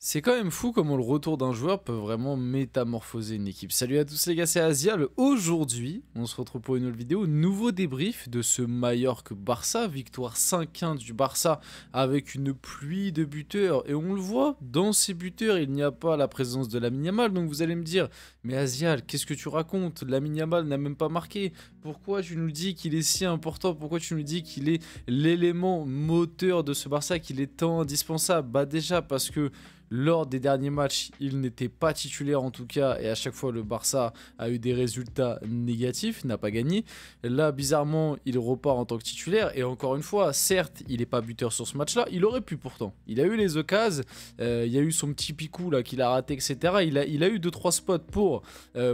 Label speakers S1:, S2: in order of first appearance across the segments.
S1: C'est quand même fou comment le retour d'un joueur peut vraiment métamorphoser une équipe. Salut à tous les gars, c'est Azial. Aujourd'hui, on se retrouve pour une nouvelle vidéo. Nouveau débrief de ce Mallorca-Barça. Victoire 5-1 du Barça avec une pluie de buteurs. Et on le voit, dans ces buteurs, il n'y a pas la présence de Lamine Yamal. Donc vous allez me dire, mais Azial, qu'est-ce que tu racontes? Lamine Yamal n'a même pas marqué. Pourquoi tu nous dis qu'il est si important? Pourquoi tu nous dis qu'il est l'élément moteur de ce Barça, qu'il est tant indispensable? Bah déjà parce que lors des derniers matchs, il n'était pas titulaire en tout cas, et à chaque fois le Barça a eu des résultats négatifs, n'a pas gagné. Là, bizarrement, il repart en tant que titulaire, et encore une fois, certes, il n'est pas buteur sur ce match-là, il aurait pu pourtant. Il a eu les occasions, il y a eu son petit picou là qu'il a raté, etc. Il a eu 2-3 spots pour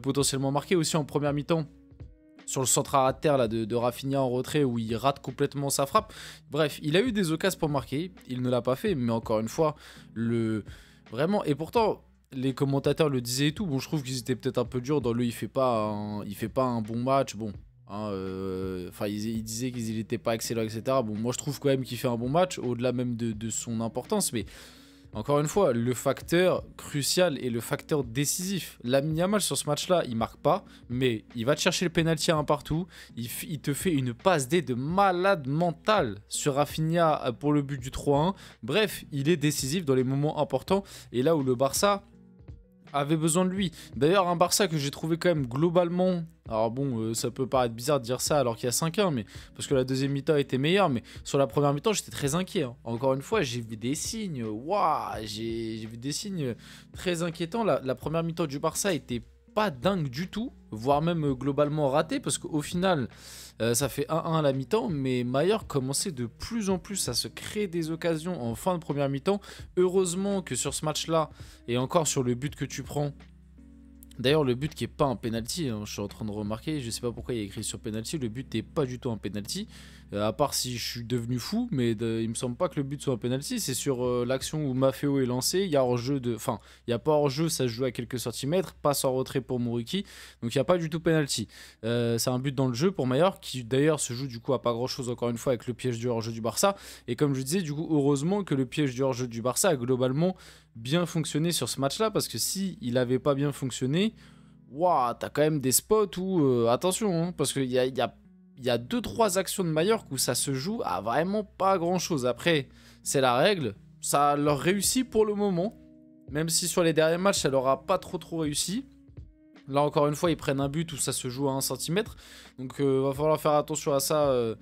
S1: potentiellement marquer aussi en première mi-temps. Sur le centre à terre là, de Rafinha en retrait où il rate complètement sa frappe. Bref, il a eu des occasions pour marquer, il ne l'a pas fait, mais encore une fois, vraiment, et pourtant, les commentateurs le disaient et tout, bon, je trouve qu'ils étaient peut-être un peu durs dans il fait pas un bon match, bon. Hein, ils disaient qu'ils n'étaient pas excellents, etc. Bon, moi je trouve quand même qu'il fait un bon match, au-delà même de son importance, mais encore une fois, le facteur crucial et le facteur décisif. Lamine Yamal sur ce match-là, il marque pas, mais il va te chercher le pénalty à un partout. Il te fait une passe D de malade mental sur Rafinha pour le but du 3-1. Bref, il est décisif dans les moments importants. Et là où le Barça avait besoin de lui. D'ailleurs, un Barça que j'ai trouvé quand même globalement... Alors bon, ça peut paraître bizarre de dire ça alors qu'il y a 5-1, mais parce que la deuxième mi-temps était meilleure, mais sur la première mi-temps, j'étais très inquiet. Hein. Encore une fois, j'ai vu des signes, waouh, j'ai vu des signes très inquiétants. La première mi-temps du Barça était pas dingue du tout, voire même globalement raté, parce qu'au final, ça fait 1-1 à la mi-temps, mais Mallorca commençait de plus en plus à se créer des occasions en fin de première mi-temps. Heureusement que sur ce match-là, et encore sur le but que tu prends, d'ailleurs, le but qui est pas un penalty, hein, je suis en train de remarquer, je sais pas pourquoi il y a écrit sur penalty, le but n'est pas du tout un penalty, à part si je suis devenu fou, mais il me semble pas que le but soit un penalty, c'est sur l'action où Maffeo est lancé, il y a hors-jeu enfin, il y a pas hors-jeu, ça se joue à quelques centimètres, passe en retrait pour Muriqi, donc il n'y a pas du tout penalty. C'est un but dans le jeu pour Mallorca, qui d'ailleurs se joue du coup à pas grand-chose encore une fois avec le piège du hors-jeu du Barça, et comme je disais, du coup, heureusement que le piège du hors-jeu du Barça a globalement bien fonctionné sur ce match-là, parce que si il avait pas bien fonctionné, waouh, t'as quand même des spots où, attention, hein, parce qu'il y a 2-3 actions de Mallorca où ça se joue à vraiment pas grand-chose. Après, c'est la règle, ça leur réussit pour le moment, même si sur les derniers matchs, ça leur a pas trop réussi. Là, encore une fois, ils prennent un but où ça se joue à 1 cm, donc va falloir faire attention à ça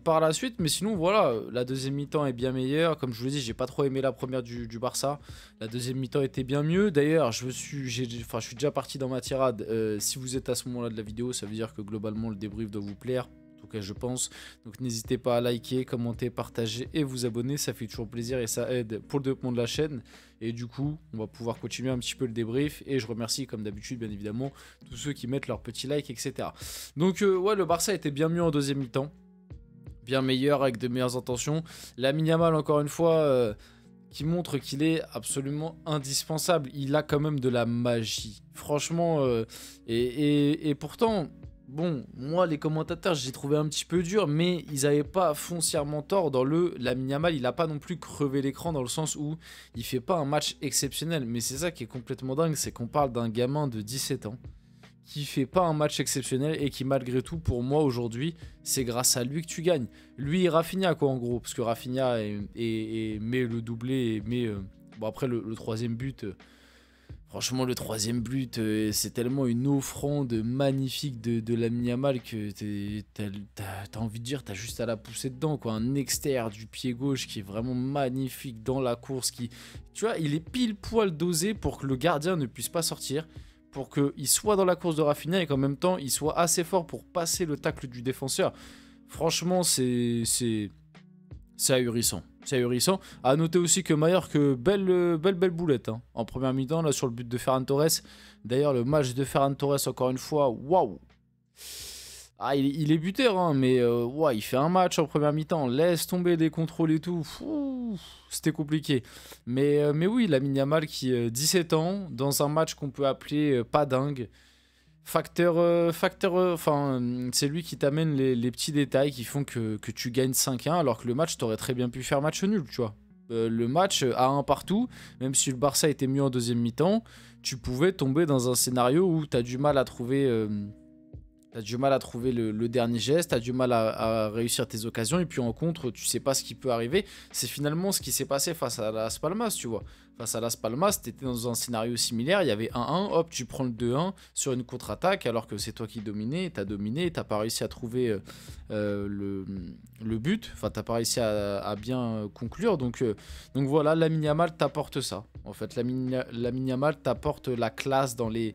S1: par la suite, mais sinon voilà, la deuxième mi-temps est bien meilleure. Comme je vous l'ai dit, j'ai pas trop aimé la première du Barça. La deuxième mi-temps était bien mieux. D'ailleurs, je suis déjà parti dans ma tirade. Si vous êtes à ce moment-là de la vidéo, ça veut dire que globalement le débrief doit vous plaire. En tout cas, je pense. Donc n'hésitez pas à liker, commenter, partager et vous abonner. Ça fait toujours plaisir et ça aide pour le développement de la chaîne. Et du coup, on va pouvoir continuer un petit peu le débrief. Et je remercie, comme d'habitude, bien évidemment, tous ceux qui mettent leur petit like, etc. Donc ouais, le Barça était bien mieux en deuxième mi-temps. Bien meilleur, avec de meilleures intentions. Lamine Yamal, encore une fois, qui montre qu'il est absolument indispensable. Il a quand même de la magie. Franchement, et pourtant, bon, moi, les commentateurs, j'ai trouvé un petit peu dur, mais ils n'avaient pas foncièrement tort dans Lamine Yamal, il n'a pas non plus crevé l'écran dans le sens où il fait pas un match exceptionnel. Mais c'est ça qui est complètement dingue, c'est qu'on parle d'un gamin de 17 ans qui fait pas un match exceptionnel et qui malgré tout pour moi aujourd'hui c'est grâce à lui que tu gagnes. Lui et Rafinha quoi en gros, parce que Rafinha met le doublé et met bon après le troisième but, franchement le troisième but c'est tellement une offrande magnifique de Lamine Yamal que t'as envie de dire t'as juste à la pousser dedans quoi, un extérieur du pied gauche qui est vraiment magnifique dans la course, qui tu vois il est pile poil dosé pour que le gardien ne puisse pas sortir, pour qu'il soit dans la course de Rafinha et qu'en même temps, il soit assez fort pour passer le tacle du défenseur. Franchement, c'est ahurissant. C'est ahurissant. À noter aussi que Mallorca, belle boulette. Hein. En première mi-temps, là, sur le but de Ferran Torres. D'ailleurs, le match de Ferran Torres, encore une fois, waouh. Ah, il est buteur, hein, mais ouais, il fait un match en première mi-temps, laisse tomber les contrôles et tout, c'était compliqué. Mais oui, Lamine Yamal qui 17 ans, dans un match qu'on peut appeler pas dingue, c'est lui qui t'amène les petits détails qui font que tu gagnes 5-1, alors que le match, t'aurais très bien pu faire match nul, tu vois. le match à un partout, même si le Barça était mieux en deuxième mi-temps, tu pouvais tomber dans un scénario où tu as du mal à trouver... le dernier geste, tu as du mal à réussir tes occasions, et puis en contre, tu sais pas ce qui peut arriver. C'est finalement ce qui s'est passé face à Las Palmas, tu vois. Face à Las Palmas, tu étais dans un scénario similaire, il y avait 1-1, hop, tu prends le 2-1 sur une contre-attaque, alors que c'est toi qui dominais, t'as pas réussi à trouver le but, enfin, t'as pas réussi à bien conclure, donc voilà, Lamine Yamal t'apporte ça. En fait, Lamine Yamal t'apporte la classe dans les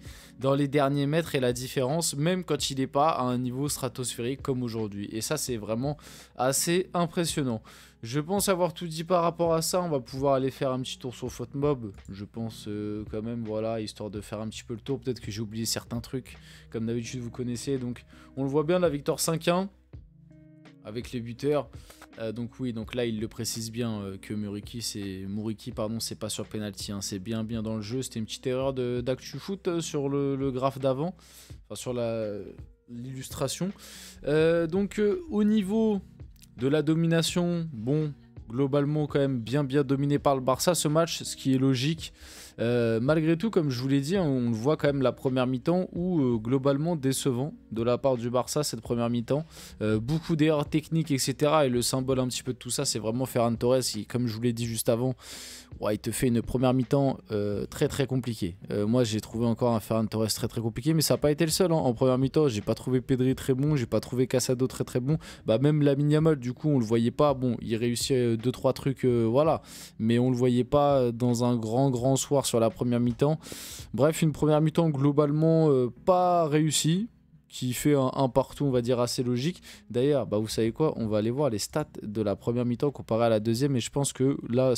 S1: derniers mètres et la différence, même quand il n'est pas à un niveau stratosphérique comme aujourd'hui. Et ça, c'est vraiment assez impressionnant. Je pense avoir tout dit par rapport à ça. On va pouvoir aller faire un petit tour sur FotMob. Je pense quand même, voilà, histoire de faire un petit peu le tour. Peut-être que j'ai oublié certains trucs. Comme d'habitude, vous connaissez. Donc, on le voit bien, la victoire 5-1 avec les buteurs. Donc oui, donc là il le précise bien que Muriqi c'est pas sur penalty, hein, c'est bien dans le jeu. C'était une petite erreur d'ActuFoot sur le graphe d'avant, enfin sur l'illustration. Donc au niveau de la domination, bon, globalement quand même bien dominé par le Barça ce match, ce qui est logique. Malgré tout, comme je vous l'ai dit, hein, on voit quand même la première mi-temps où globalement décevant de la part du Barça cette première mi-temps. Beaucoup d'erreurs techniques, etc. Et le symbole un petit peu de tout ça, c'est vraiment Ferran Torres qui, comme je vous l'ai dit juste avant, ouais, il te fait une première mi-temps très compliquée. Moi j'ai trouvé encore un Ferran Torres très compliqué, mais ça n'a pas été le seul, hein. En première mi-temps, j'ai pas trouvé Pedri très bon, j'ai pas trouvé Casado très bon. Bah même Lamine Yamal, du coup on le voyait pas. Bon, il réussit 2-3 trucs, voilà, mais on le voyait pas dans un grand soir sur la première mi-temps. Bref, une première mi-temps globalement pas réussie, qui fait un partout, on va dire, assez logique. D'ailleurs, bah, vous savez quoi, on va aller voir les stats de la première mi-temps comparé à la deuxième, et je pense que là,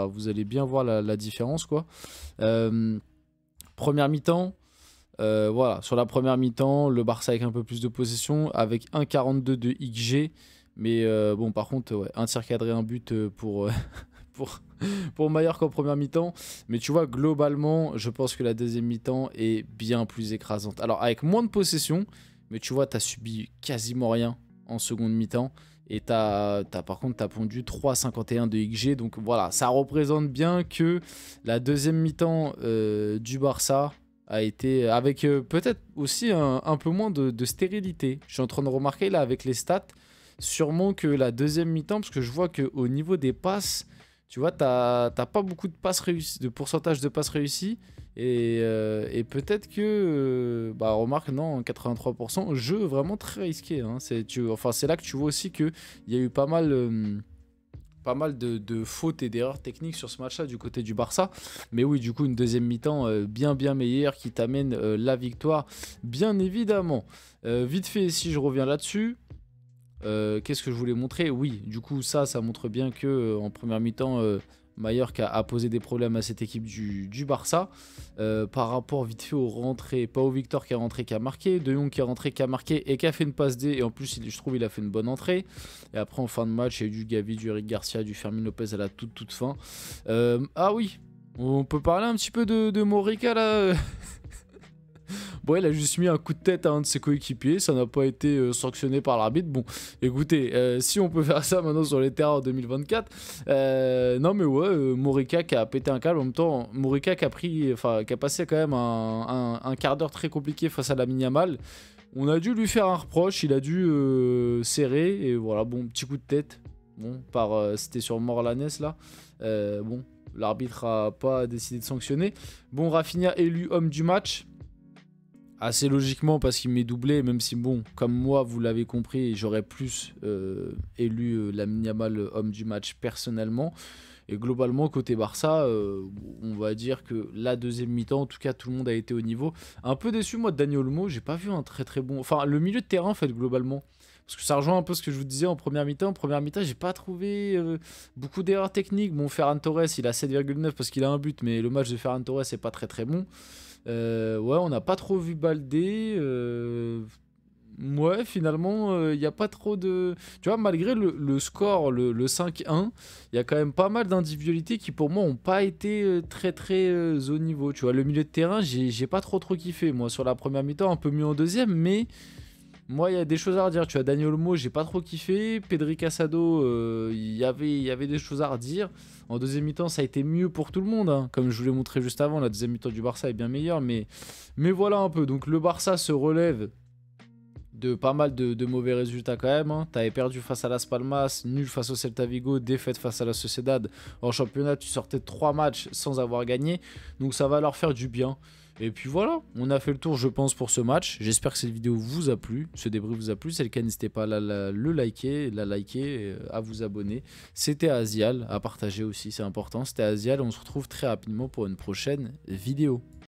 S1: vous allez bien voir la différence, quoi. Première mi-temps, voilà, sur la première mi-temps, le Barça avec un peu plus de possession, avec 1,42 de XG, mais bon, par contre, ouais, un tir cadré, un but pour... pour Mallorca en première mi-temps, mais tu vois, globalement je pense que la deuxième mi-temps est bien plus écrasante. Alors avec moins de possession, mais tu vois, t'as subi quasiment rien en seconde mi-temps, et par contre t'as pondu 3,51 de XG, donc voilà, ça représente bien que la deuxième mi-temps du Barça a été avec peut-être aussi un peu moins de stérilité. Je suis en train de remarquer là avec les stats, sûrement que la deuxième mi-temps, parce que je vois qu'au niveau des passes, tu vois, t'as pas beaucoup de passes réussies, de pourcentage de passes réussies. Et peut-être que, bah remarque, non, 83%, jeu vraiment très risqué, hein. C'est là que tu vois aussi qu'il y a eu pas mal de fautes et d'erreurs techniques sur ce match-là du côté du Barça. Mais oui, du coup, une deuxième mi-temps bien meilleure qui t'amène la victoire, bien évidemment. Vite fait, si je reviens là-dessus... qu'est-ce que je voulais montrer? Oui, du coup, ça montre bien que en première mi-temps, Mallorca a posé des problèmes à cette équipe du Barça. Par rapport vite fait aux rentrées, Pau Victor qui est rentré, qui a marqué, De Jong qui est rentré, qui a marqué et qui a fait une passe D. Et en plus, je trouve il a fait une bonne entrée. Et après, en fin de match, il y a eu du Gavi, du Eric Garcia, du Fermin Lopez à la toute fin. Ah oui, on peut parler un petit peu de Morica là. Bon, il a juste mis un coup de tête à un de ses coéquipiers, ça n'a pas été sanctionné par l'arbitre. Bon, écoutez, si on peut faire ça maintenant sur les terrains en 2024, non mais ouais, Morica qui a pété un câble. En même temps, Morica qui a passé quand même un quart d'heure très compliqué face à Lamine Yamal. On a dû lui faire un reproche, il a dû serrer, et voilà, bon, petit coup de tête. Bon, c'était sur Morlanes là. Bon, l'arbitre a pas décidé de sanctionner. Bon, Rafinha élu homme du match. Assez logiquement parce qu'il m'est doublé, même si bon, comme moi vous l'avez compris, j'aurais plus élu Lamine Yamal homme du match personnellement. Et globalement côté Barça, on va dire que la deuxième mi-temps, en tout cas tout le monde a été au niveau. Un peu déçu moi de Dani Olmo, j'ai pas vu un très bon... Enfin le milieu de terrain en fait globalement. Parce que ça rejoint un peu ce que je vous disais en première mi-temps. En première mi-temps, j'ai pas trouvé beaucoup d'erreurs techniques. Bon, Ferran Torres, il a 7,9 parce qu'il a un but, mais le match de Ferran Torres est pas très bon. Ouais, on n'a pas trop vu Baldé. Ouais, finalement, il n'y a pas trop de... Tu vois, malgré le score, le 5-1, il y a quand même pas mal d'individualités qui, pour moi, n'ont pas été très au niveau. Tu vois, le milieu de terrain, j'ai pas trop kiffé. Moi, sur la première mi-temps, un peu mieux en deuxième, mais... Moi, il y a des choses à redire. Tu as Daniel Olmo, j'ai pas trop kiffé. Pedri Casado, il y avait des choses à redire. En deuxième mi-temps, ça a été mieux pour tout le monde, hein. Comme je vous l'ai montré juste avant, la deuxième mi-temps du Barça est bien meilleure. Mais voilà un peu. Donc le Barça se relève de pas mal de mauvais résultats quand même, hein. T'avais perdu face à Las Palmas, nul face au Celta Vigo, défaite face à la Sociedad. En championnat, tu sortais de 3 matchs sans avoir gagné. Donc ça va leur faire du bien. Et puis voilà, on a fait le tour je pense pour ce match. J'espère que cette vidéo vous a plu, ce débrief vous a plu. Si c'est le cas, n'hésitez pas à le liker, à vous abonner. C'était Azial, à partager aussi, c'est important. C'était Azial, on se retrouve très rapidement pour une prochaine vidéo.